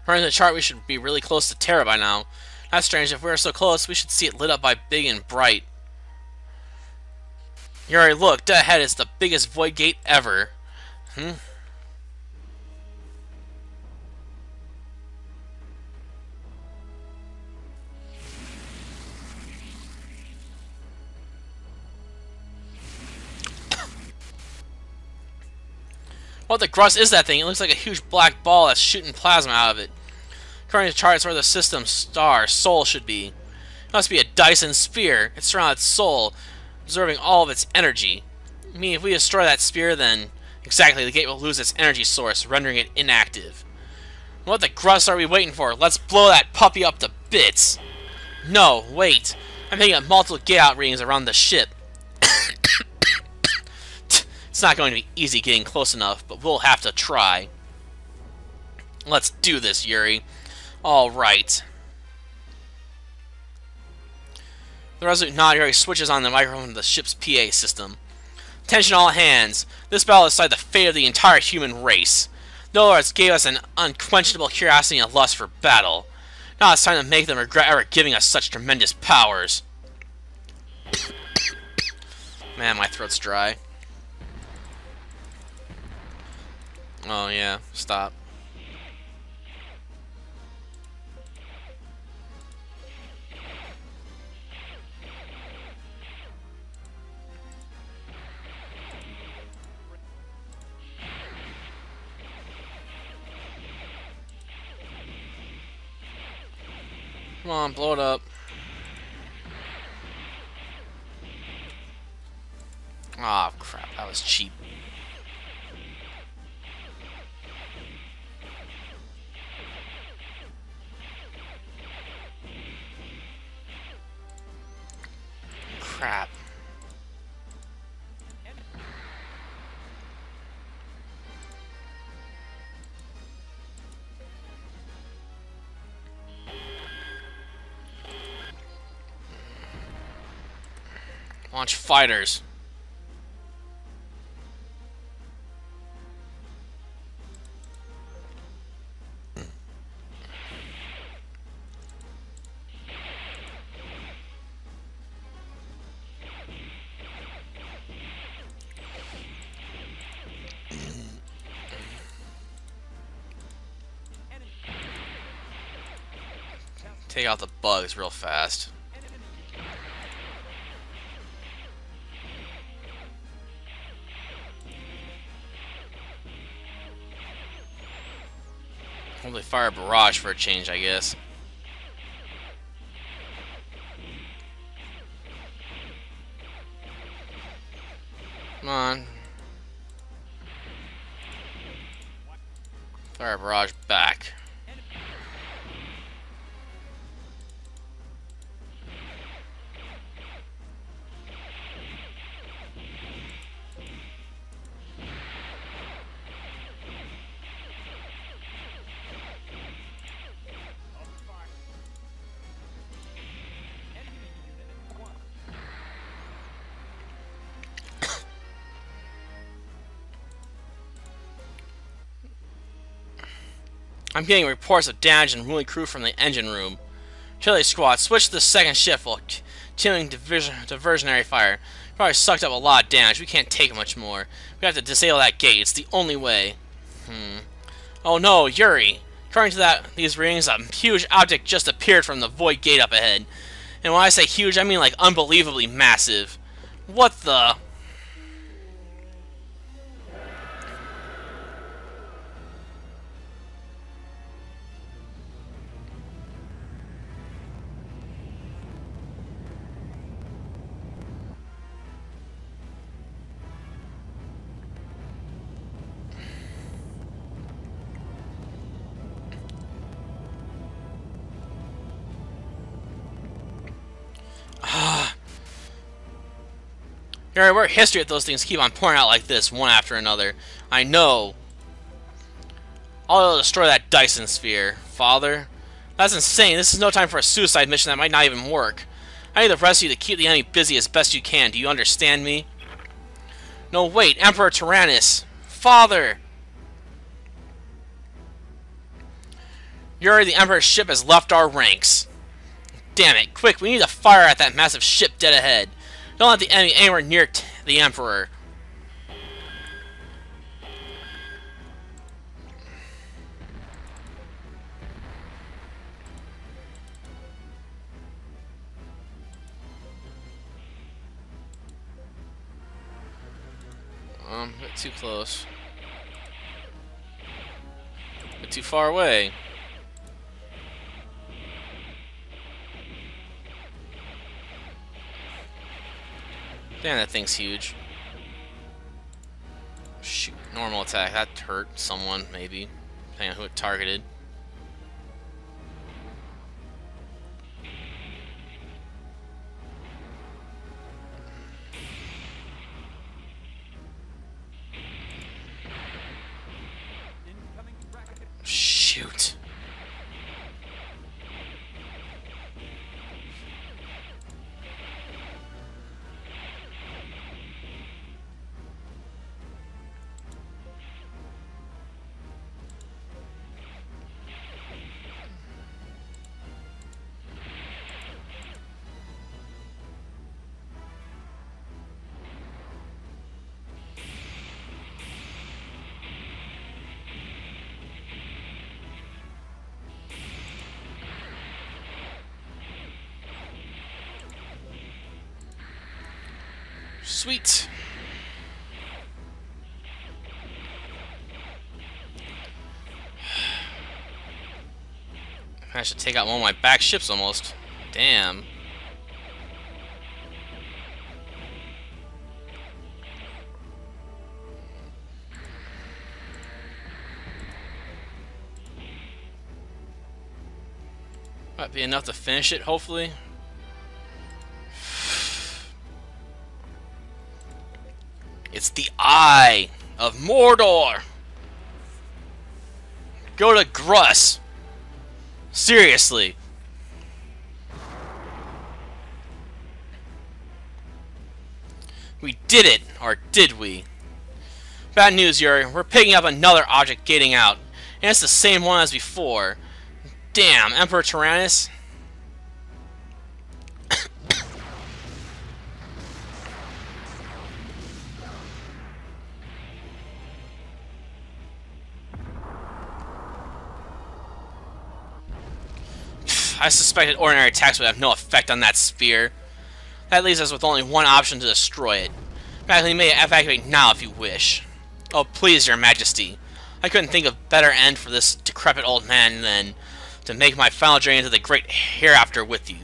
According to the chart, we should be really close to Terra by now. That's strange. If we are so close, we should see it lit up by big and bright. Yuri, look, dead ahead is the biggest void gate ever. What the grus is that thing? It looks like a huge black ball that's shooting plasma out of it. According to charts, where the system's star, Sol, should be. It must be a Dyson sphere. It's surrounded Sol, absorbing all of its energy. I mean, if we destroy that sphere, then exactly, the gate will lose its energy source, rendering it inactive. What the grus are we waiting for? Let's blow that puppy up to bits. No, wait. I'm picking up multiple gate-out readings around the ship. It's not going to be easy getting close enough, but we'll have to try. Let's do this, Yuri. Alright. The resolute nod Yuri switches on the microphone of the ship's PA system. Attention all hands. This battle is decided the fate of the entire human race. The Overlords gave us an unquenchable curiosity and lust for battle. Now it's time to make them regret ever giving us such tremendous powers. Man, my throat's dry. Oh yeah, stop. Come on, blow it up. Aw, oh, crap, that was cheap. Crap. Launch fighters. Take out the bugs real fast. Hopefully fire a barrage for a change, I guess. Come on. Fire a barrage back. I'm getting reports of damage and wounded crew from the engine room. Chili squad, switch to the second shift while continuing diversionary fire. Probably sucked up a lot of damage. We can't take much more. We have to disable that gate. It's the only way. Oh no, Yuri! According to these readings, a huge object just appeared from the void gate up ahead. And when I say huge, I mean like unbelievably massive. What the... Yuri, we're history if those things keep on pouring out like this, one after another. I know. I'll destroy that Dyson sphere. Father? That's insane. This is no time for a suicide mission that might not even work. I need the rest of you to keep the enemy busy as best you can. Do you understand me? No, wait. Emperor Tyrannus. Father! Yuri, the Emperor's ship has left our ranks. Damn it. Quick, we need to fire at that massive ship dead ahead. Don't let the enemy anywhere near the Emperor. A bit too close. A bit too far away. Damn, that thing's huge. Shoot, normal attack. That hurt someone, maybe. Depending on who it targeted. Shoot. Sweet. I should take out one of my back ships almost. Damn. Might be enough to finish it, hopefully. It's the Eye of Mordor! Go to Gruss! Seriously! We did it! Or did we? Bad news, Yuri. We're picking up another object gating out. And it's the same one as before. Damn, Emperor Tyrannus. I suspected ordinary attacks would have no effect on that sphere. That leaves us with only one option to destroy it. In fact, we may evacuate now if you wish. Oh, please, Your Majesty. I couldn't think of a better end for this decrepit old man than to make my final journey into the great hereafter with you.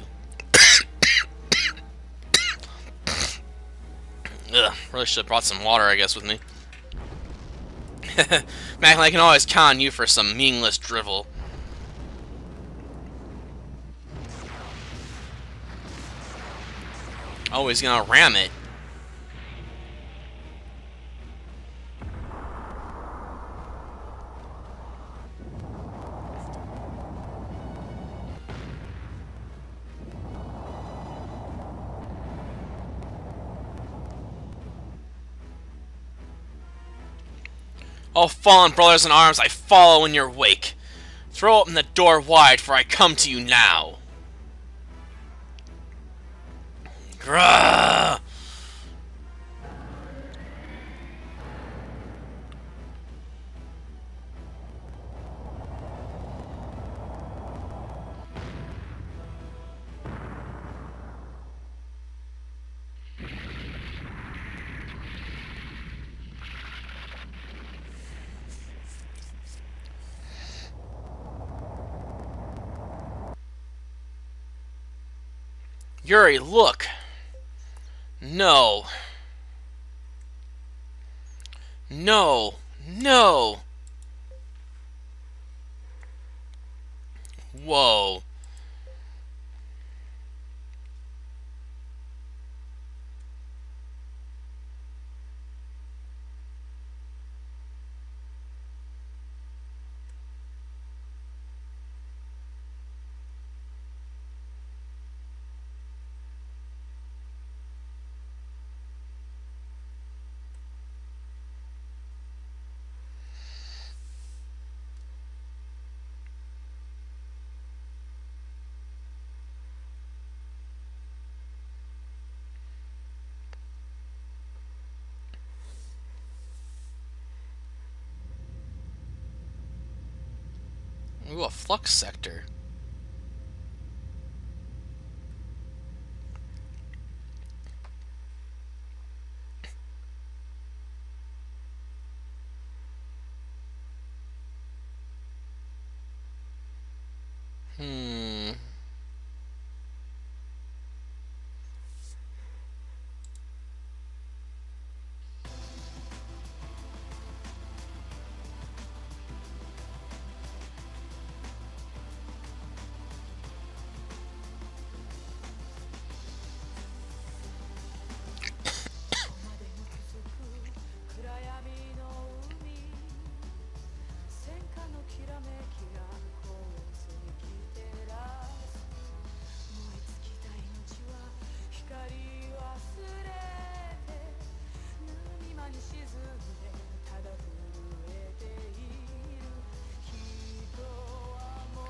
Ugh, really should have brought some water, I guess, with me. Macklin, I can always count on you for some meaningless drivel. Oh, he's gonna ram it. Oh, fallen brothers in arms, I follow in your wake. Throw open the door wide, for I come to you now. Grrrr! Yuri, look! No. No. No! Whoa. Ooh, a flux sector. Hmm.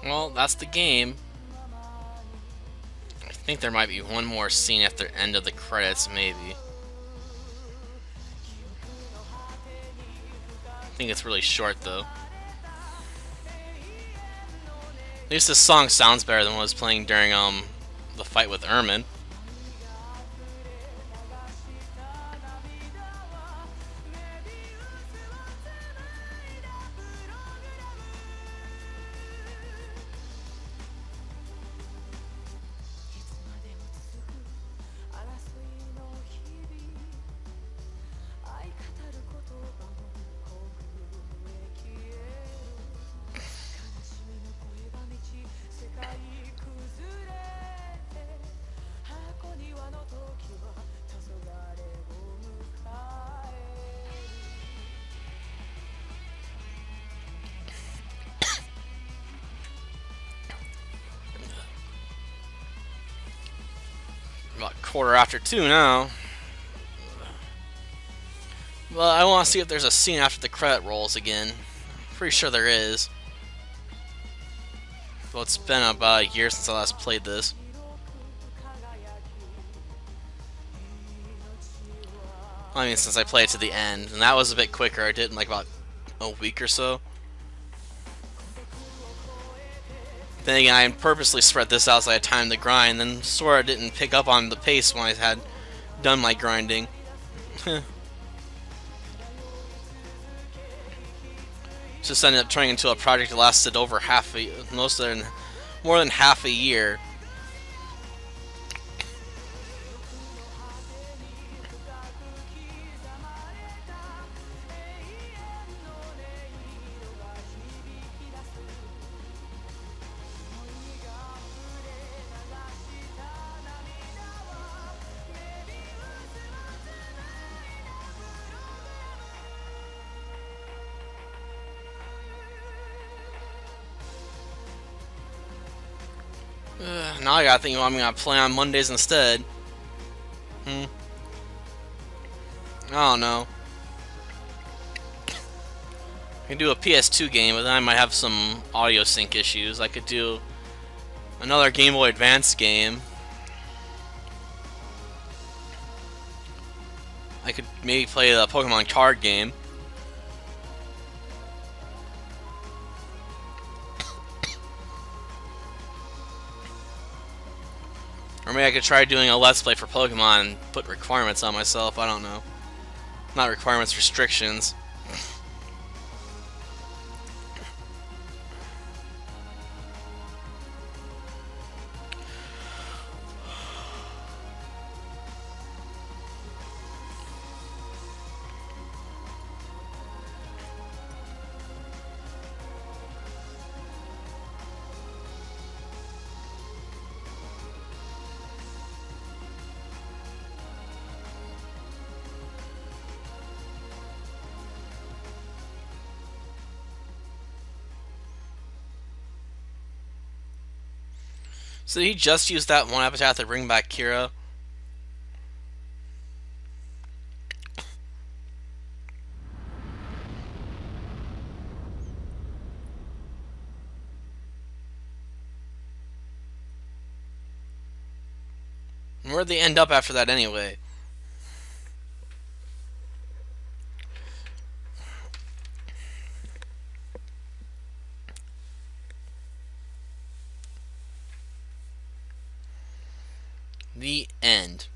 Well, that's the game. I think there might be one more scene at the end of the credits, maybe. I think it's really short, though. At least this song sounds better than what was playing during the fight with Ermin. About 2:15 now. Well, I want to see if there's a scene after the credit rolls again. Pretty sure there is. Well, it's been about a year since I last played this. I mean, since I played it to the end, and that was a bit quicker. I did it in like about a week or so. Then again, I purposely spread this out so I had time to grind, then sort of didn't pick up on the pace when I had done my grinding. Just ended up turning into a project that lasted over more than half a year. Now I gotta think what I'm gonna play on Mondays instead. I don't know. I can do a PS2 game, but then I might have some audio sync issues. I could do another Game Boy Advance game. I could maybe play the Pokemon card game. Or maybe I could try doing a Let's Play for Pokemon and put requirements on myself. I don't know. Not requirements, restrictions. So he just used that one epitaph to bring back Kira. And where'd they end up after that anyway? The end.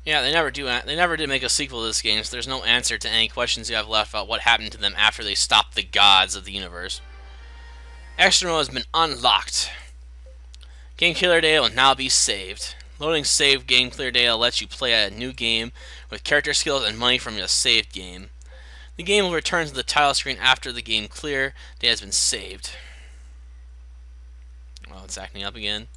Yeah, they never did make a sequel to this game, so there's no answer to any questions you have left about what happened to them after they stopped the gods of the universe. Extra mode has been unlocked. Game clear data will now be saved. Loading save game clear data lets you play a new game with character skills and money from your saved game. The game will return to the title screen after the game clear data has been saved. Oh, it's acting up again.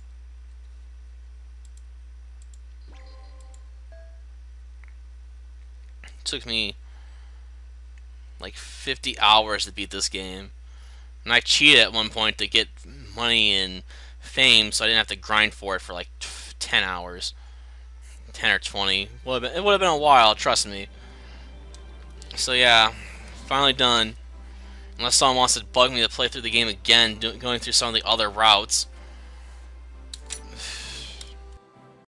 It took me like 50 hours to beat this game. And I cheated at one point to get money and fame, so I didn't have to grind for it for like 10 hours. 10 or 20. It would have been a while, trust me. So yeah, finally done. Unless someone wants to bug me to play through the game again, going through some of the other routes.